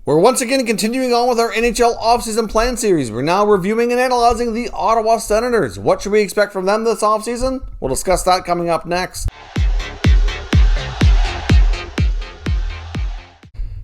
We're once again continuing on with our NHL offseason plan series. We're now reviewing and analyzing the Ottawa Senators. What should we expect from them this offseason? We'll discuss that coming up next.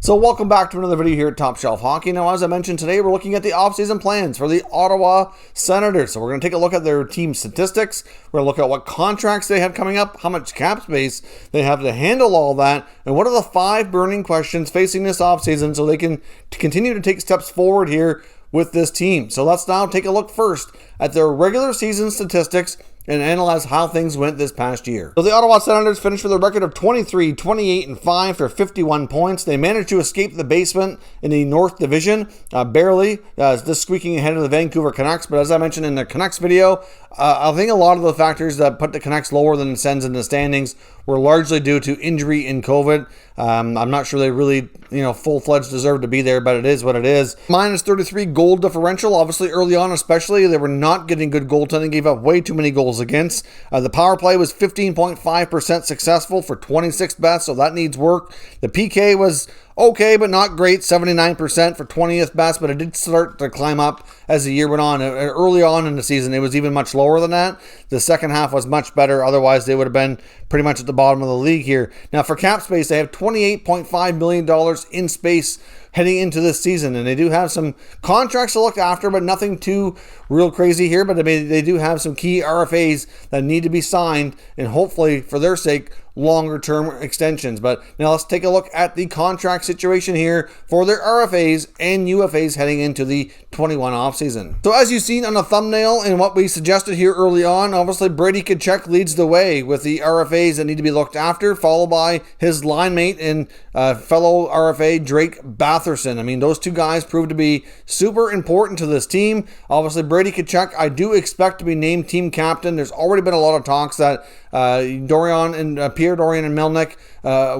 So welcome back to another video here at Top Shelf Hockey. Now, as I mentioned today, we're looking at the offseason plans for the Ottawa Senators. So we're going to take a look at their team statistics. We're going to look at what contracts they have coming up, how much cap space they have to handle all that, and what are the 5 burning questions facing this offseason so they can continue to take steps forward here with this team. So let's now take a look first at their regular season statistics and analyze how things went this past year. So the Ottawa Senators finished with a record of 23, 28, and 5 for 51 points. They managed to escape the basement in the North Division, barely, just squeaking ahead of the Vancouver Canucks. But as I mentioned in the Canucks video, I think a lot of the factors that put the Canucks lower than the Sens in the standings were largely due to injury and COVID. I'm not sure they really, full-fledged deserve to be there, but it is what it is. Minus 33 goal differential. Obviously, early on especially, they were not getting good goaltending, gave up way too many goals against. The power play was 15.5% successful for 26th best, so that needs work. The PK was okay, but not great, 79% for 20th best, but it did start to climb up as the year went on. Early on in the season, it was even much lower than that. The second half was much better. Otherwise, they would have been pretty much at the bottom of the league here. Now, for cap space, they have $28.5 million in space heading into this season, and they do have some contracts to look after, but nothing too real crazy here. But I mean, they do have some key RFAs that need to be signed, and hopefully, for their sake, longer term extensions. But now let's take a look at the contract situation here for their RFAs and UFAs heading into the 21 offseason. So as you've seen on the thumbnail and what we suggested here early on, obviously Brady Tkachuk leads the way with the RFAs that need to be looked after, followed by his line mate and fellow RFA Drake Batherson. I mean, those two guys proved to be super important to this team. Obviously Brady Tkachuk, I do expect to be named team captain. There's already been a lot of talks that Dorion and Pierre Dorion and Melnick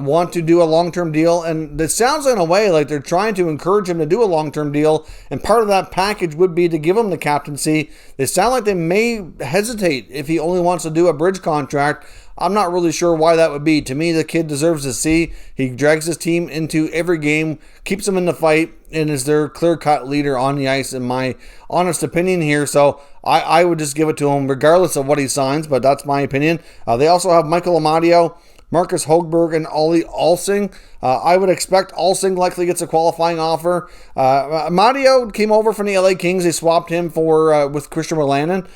want to do a long-term deal, and it sounds in a way like they're trying to encourage him to do a long-term deal, and part of that package would be to give him the captaincy. They sound like they may hesitate if he only wants to do a bridge contract. I'm not really sure why that would be. To me, the kid deserves to see. He drags his team into every game, keeps them in the fight, and is their clear-cut leader on the ice, in my honest opinion here. So I would just give it to him regardless of what he signs, but that's my opinion. They also have Michael Amadio, Marcus Hogberg, and Ollie Alsing. I would expect Alsing likely gets a qualifying offer. Amadio came over from the LA Kings. They swapped him for with Christian Wolanin.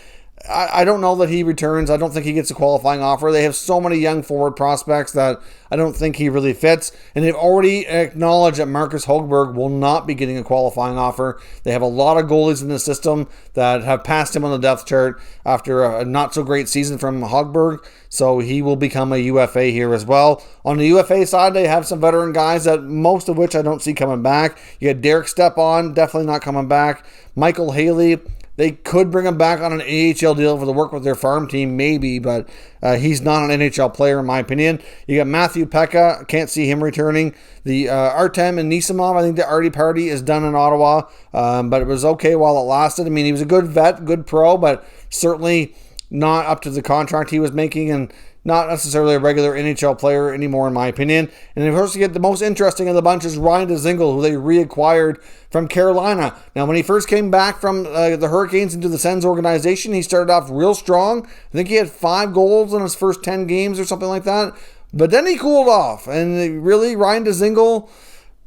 I don't know that he returns. I don't think he gets a qualifying offer. They have so many young forward prospects that I don't think he really fits. And they've already acknowledged that Marcus Hogberg will not be getting a qualifying offer. They have a lot of goalies in the system that have passed him on the depth chart after a not so great season from Hogberg. So he will become a UFA here as well. On the UFA side, they have some veteran guys that most of which I don't see coming back. You had Derek Stepan, definitely not coming back. Michael Haley. They could bring him back on an AHL deal for the work with their farm team, maybe, but he's not an NHL player in my opinion. You got Matthew Pekka, can't see him returning. The Artem and Nisimov, I think the Artie party is done in Ottawa, but it was okay while it lasted. I mean, he was a good vet, good pro, but certainly not up to the contract he was making, and not necessarily a regular NHL player anymore, in my opinion. And of course, you get the most interesting of the bunch is Ryan Dzingel, who they reacquired from Carolina. Now, when he first came back from the Hurricanes into the Sens organization, he started off real strong. I think he had 5 goals in his first 10 games or something like that. But then he cooled off, and really, Ryan Dzingel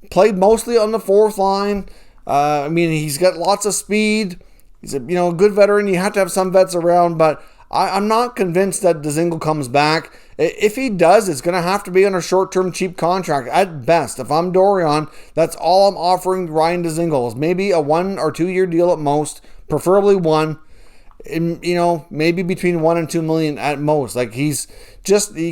played mostly on the fourth line. I mean, he's got lots of speed. He's a good veteran. You have to have some vets around, but I'm not convinced that Dzingel comes back. If he does, it's going to have to be on a short-term cheap contract at best. If I'm Dorion, that's all I'm offering Ryan Dzingel is maybe a 1 or 2 year deal at most, preferably 1. Maybe between 1 and 2 million at most. Like you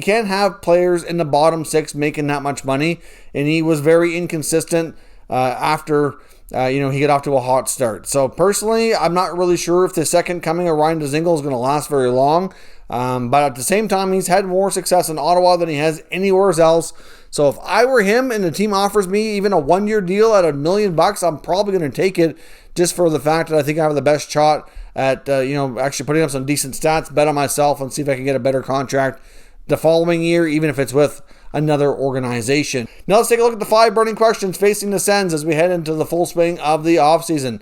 can't have players in the bottom 6 making that much money, and he was very inconsistent after he got off to a hot start. So personally, I'm not really sure if the second coming of Ryan Dzingel is going to last very long. But at the same time, he's had more success in Ottawa than he has anywhere else. So if I were him and the team offers me even a 1 year deal at $1 million, I'm probably going to take it just for the fact that I think I have the best shot at, actually putting up some decent stats, bet on myself and see if I can get a better contract the following year, even if it's with another organization. Now let's take a look at the 5 burning questions facing the Sens as we head into the full swing of the offseason.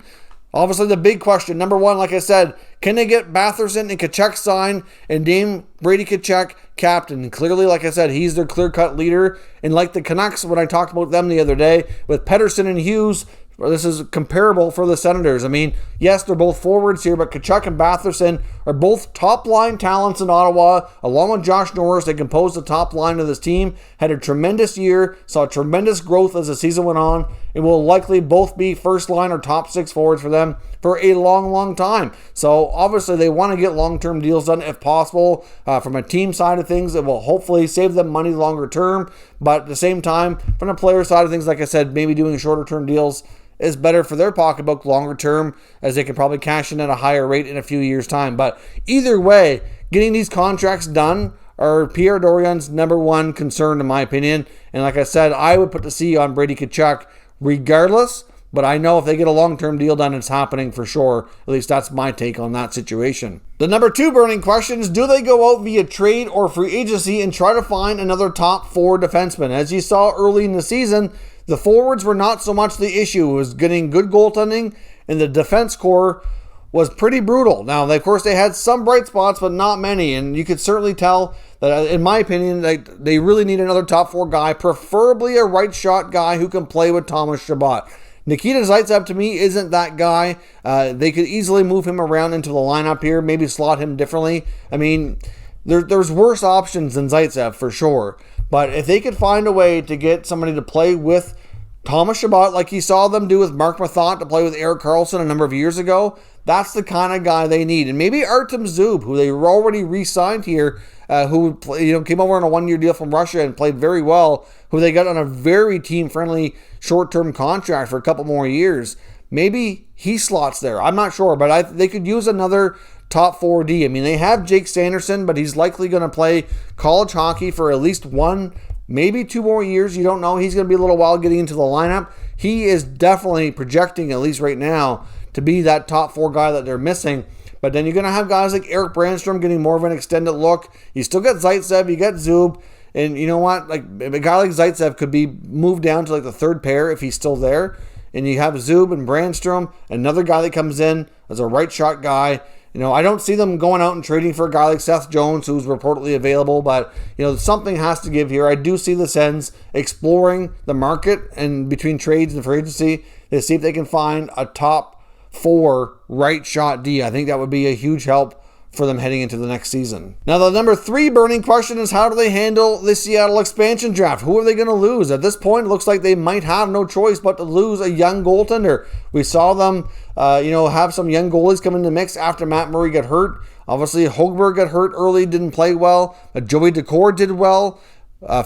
Obviously, the big question, number 1, like I said, can they get Batherson and Tkachuk signed and name Brady Tkachuk captain? And clearly, like I said, he's their clear-cut leader. And like the Canucks, when I talked about them the other day, with Pettersson and Hughes, this is comparable for the Senators. I mean, yes, they're both forwards here, but Tkachuk and Batherson are both top-line talents in Ottawa. Along with Josh Norris, they composed the top line of this team, had a tremendous year, saw tremendous growth as the season went on, and will likely both be first-line or top 6 forwards for them for a long, long time. So, obviously, they want to get long-term deals done if possible. From a team side of things, it will hopefully save them money longer term, but at the same time, from the player side of things, like I said, maybe doing shorter-term deals is better for their pocketbook longer term, as they can probably cash in at a higher rate in a few years' time. But either way, getting these contracts done are Pierre Dorian's number 1 concern, in my opinion. And like I said, I would put the C on Brady Tkachuk regardless. But I know if they get a long-term deal done, it's happening for sure. At least that's my take on that situation. The number 2 burning question is, do they go out via trade or free agency and try to find another top 4 defenseman? As you saw early in the season, the forwards were not so much the issue. It was getting good goaltending, and the defense core was pretty brutal. Now, of course, they had some bright spots, but not many, and you could certainly tell that, in my opinion, they really need another top 4 guy, preferably a right-shot guy who can play with Thomas Chabot. Nikita Zaitsev, to me, isn't that guy. They could easily move him around into the lineup here, maybe slot him differently. I mean, there's worse options than Zaitsev, for sure. But if they could find a way to get somebody to play with Thomas Chabot, like you saw them do with Mark Mathot to play with Erik Karlsson a number of years ago, that's the kind of guy they need. And maybe Artem Zub, who they already re-signed here, who came over on a 1-year deal from Russia and played very well, who they got on a very team-friendly short-term contract for a couple more years. Maybe he slots there. I'm not sure, but they could use another top 4D. I mean, they have Jake Sanderson, but he's likely going to play college hockey for at least 1, maybe 2 more years. You don't know. He's going to be a little while getting into the lineup. He is definitely projecting, at least right now, to be that top 4 guy that they're missing. But then you're going to have guys like Eric Brandstrom getting more of an extended look. You still got Zaitsev, you got Zub, and you know what? Like a guy like Zaitsev could be moved down to like the 3rd pair if he's still there. And you have Zub and Brandstrom, another guy that comes in as a right shot guy. I don't see them going out and trading for a guy like Seth Jones, who's reportedly available, but, something has to give here. I do see the Sens exploring the market and between trades and free agency to see if they can find a top 4 right shot D. I think that would be a huge help for them heading into the next season. Now, the number 3 burning question is, how do they handle the Seattle expansion draft? Who are they going to lose? At this point, it looks like they might have no choice but to lose a young goaltender. We saw them, have some young goalies come in the mix after Matt Murray got hurt. Obviously, Hogberg got hurt early, didn't play well. Joey Daccord did well.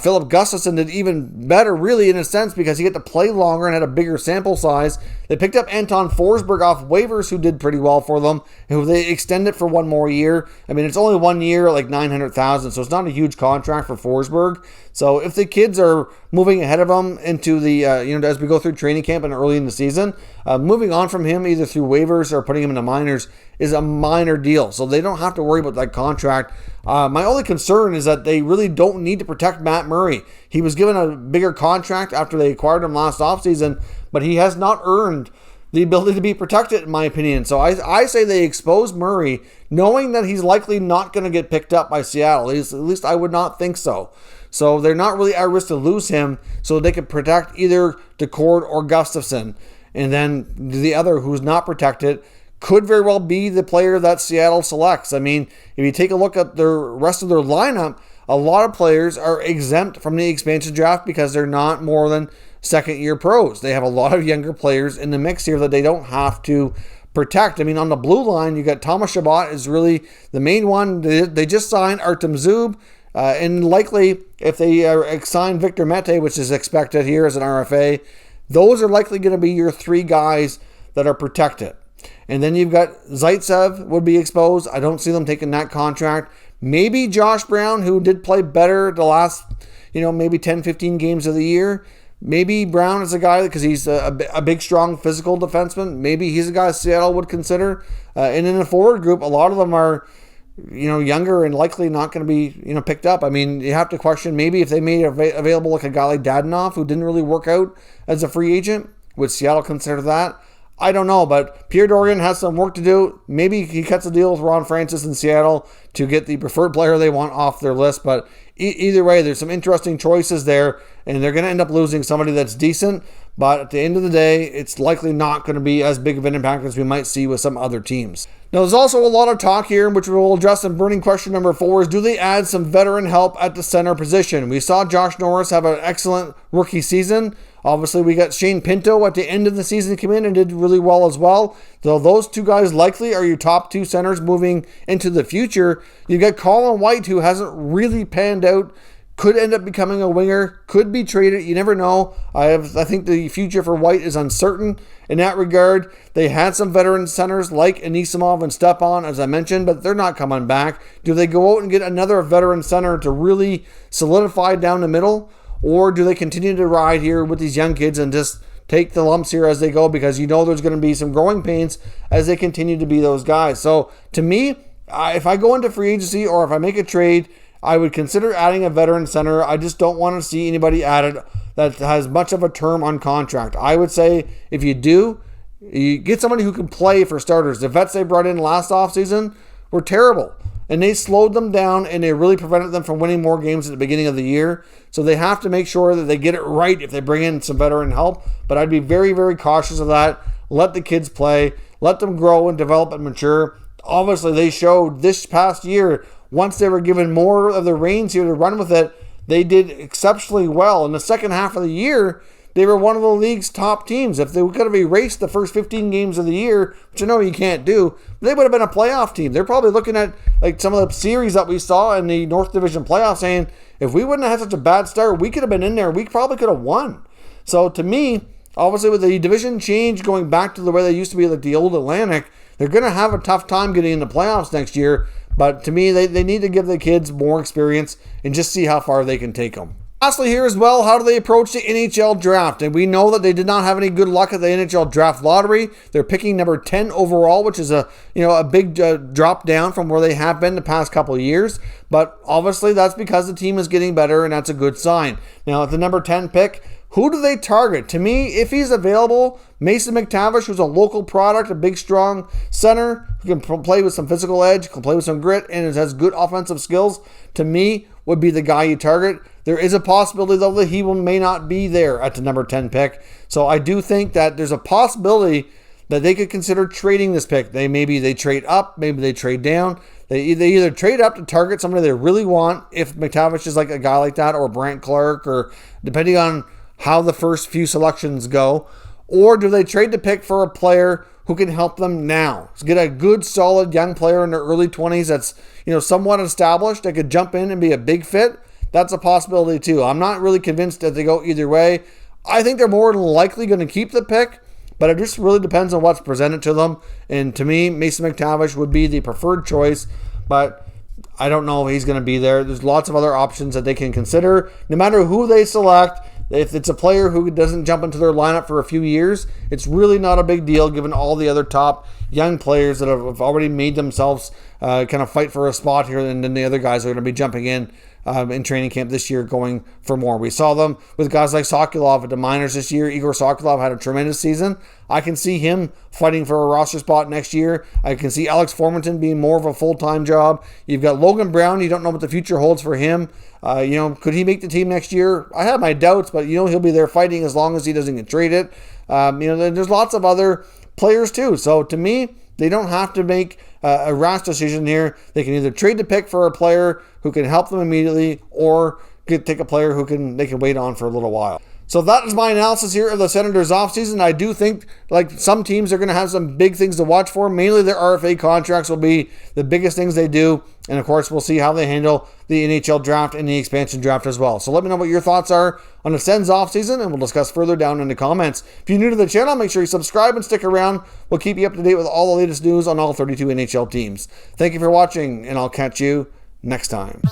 Philip Gustafsson did even better, really, in a sense, because he got to play longer and had a bigger sample size. They picked up Anton Forsberg off waivers, who did pretty well for them, who they extended for 1 more year. I mean, it's only 1 year, like $900,000, so it's not a huge contract for Forsberg. So if the kids are moving ahead of him into the, as we go through training camp and early in the season, moving on from him either through waivers or putting him in the minors is a minor deal. So they don't have to worry about that contract. My only concern is that they really don't need to protect Matt Murray. He was given a bigger contract after they acquired him last offseason, but he has not earned the ability to be protected, in my opinion. So I say they expose Murray, knowing that he's likely not going to get picked up by Seattle. At least I would not think so. So they're not really at risk to lose him, so they could protect either Daccord or Gustafsson. And then the other, who's not protected, could very well be the player that Seattle selects. I mean, if you take a look at the rest of their lineup, a lot of players are exempt from the expansion draft because they're not more than second-year pros. They have a lot of younger players in the mix here that they don't have to protect. I mean, on the blue line, you got Thomas Chabot is really the main one. They just signed Artem Zub, and likely if they sign Victor Mete, which is expected here as an RFA, those are likely going to be your 3 guys that are protected. And then you've got Zaitsev would be exposed. I don't see them taking that contract. Maybe Josh Brown, who did play better the last, maybe 10, 15 games of the year. Maybe Brown is a guy, because he's a big, strong, physical defenseman. Maybe he's a guy Seattle would consider. And in the forward group, a lot of them are younger and likely not going to be, picked up. I mean, you have to question maybe if they made available like a guy like Dadonov, who didn't really work out as a free agent. Would Seattle consider that? I don't know, but Pierre Dorion has some work to do. Maybe he cuts a deal with Ron Francis in Seattle to get the preferred player they want off their list. But either way, there's some interesting choices there, and they're going to end up losing somebody that's decent. But at the end of the day, it's likely not going to be as big of an impact as we might see with some other teams. Now, there's also a lot of talk here, which we'll address in burning question number 4, is do they add some veteran help at the center position? We saw Josh Norris have an excellent rookie season. Obviously, we got Shane Pinto at the end of the season come in and did really well as well. So those two guys likely are your top 2 centers moving into the future. You got Colin White, who hasn't really panned out, could end up becoming a winger, could be traded. You never know. I think the future for White is uncertain in that regard. They had some veteran centers like Anisimov and Stepan, as I mentioned, but they're not coming back. Do they go out and get another veteran center to really solidify down the middle? Or do they continue to ride here with these young kids and just take the lumps here as they go? Because there's going to be some growing pains as they continue to be those guys. So to me, if I go into free agency or if I make a trade, I would consider adding a veteran center. I just don't want to see anybody added that has much of a term on contract. I would say if you do, you get somebody who can play for starters. The vets they brought in last offseason were terrible. And they slowed them down, and they really prevented them from winning more games at the beginning of the year. So they have to make sure that they get it right if they bring in some veteran help. But I'd be very, very cautious of that. Let the kids play. Let them grow and develop and mature. Obviously, they showed this past year, once they were given more of the reins here to run with it, they did exceptionally well. In the second half of the year, they were one of the league's top teams. If they could have erased the first 15 games of the year, which I know you can't do, they would have been a playoff team. They're probably looking at like some of the series that we saw in the North Division playoffs saying, if we wouldn't have had such a bad start, we could have been in there. We probably could have won. So to me, obviously with the division change going back to the way they used to be like the old Atlantic, they're going to have a tough time getting in the playoffs next year. But to me, they need to give the kids more experience and just see how far they can take them. Lastly here as well, how do they approach the NHL Draft? And we know that they did not have any good luck at the NHL Draft lottery. They're picking number 10 overall, which is a big drop down from where they have been the past couple of years. But obviously that's because the team is getting better, and that's a good sign. Now at the number 10 pick, who do they target? To me, if he's available, Mason McTavish, who's a local product, a big, strong center, who can play with some physical edge, can play with some grit, and has good offensive skills, to me, would be the guy you target. There is a possibility, though, that he may not be there at the number 10 pick. So I do think that there's a possibility that they could consider trading this pick. Maybe they trade up, maybe they trade down. They either trade up to target somebody they really want, if McTavish is like a guy like that, or Brant Clark, or depending on how the first few selections go, or do they trade the pick for a player who can help them now? So get a good, solid young player in their early 20s that's somewhat established that could jump in and be a big fit. That's a possibility too. I'm not really convinced that they go either way. I think they're more than likely going to keep the pick, but it just really depends on what's presented to them. And to me, Mason McTavish would be the preferred choice, but I don't know if he's going to be there. There's lots of other options that they can consider. No matter who they select, if it's a player who doesn't jump into their lineup for a few years, it's really not a big deal given all the other top young players that have already made themselves kind of fight for a spot here, and then the other guys are going to be jumping in training camp this year going for more. We saw them with guys like Sokolov at the minors this year. Igor Sokolov had a tremendous season. I can see him fighting for a roster spot next year. I can see Alex Formanton being more of a full-time job. You've got Logan Brown. You don't know what the future holds for him. Could he make the team next year? I have my doubts, but he'll be there fighting as long as he doesn't get traded. There's lots of other players too. So to me, they don't have to make a rash decision here. They can either trade the pick for a player who can help them immediately, or take a player they can wait on for a little while. So that is my analysis here of the Senators offseason. I do think, like some teams, are going to have some big things to watch for. Mainly their RFA contracts will be the biggest things they do. And of course, we'll see how they handle the NHL draft and the expansion draft as well. So let me know what your thoughts are on the Sens offseason, and we'll discuss further down in the comments. If you're new to the channel, make sure you subscribe and stick around. We'll keep you up to date with all the latest news on all 32 NHL teams. Thank you for watching, and I'll catch you next time.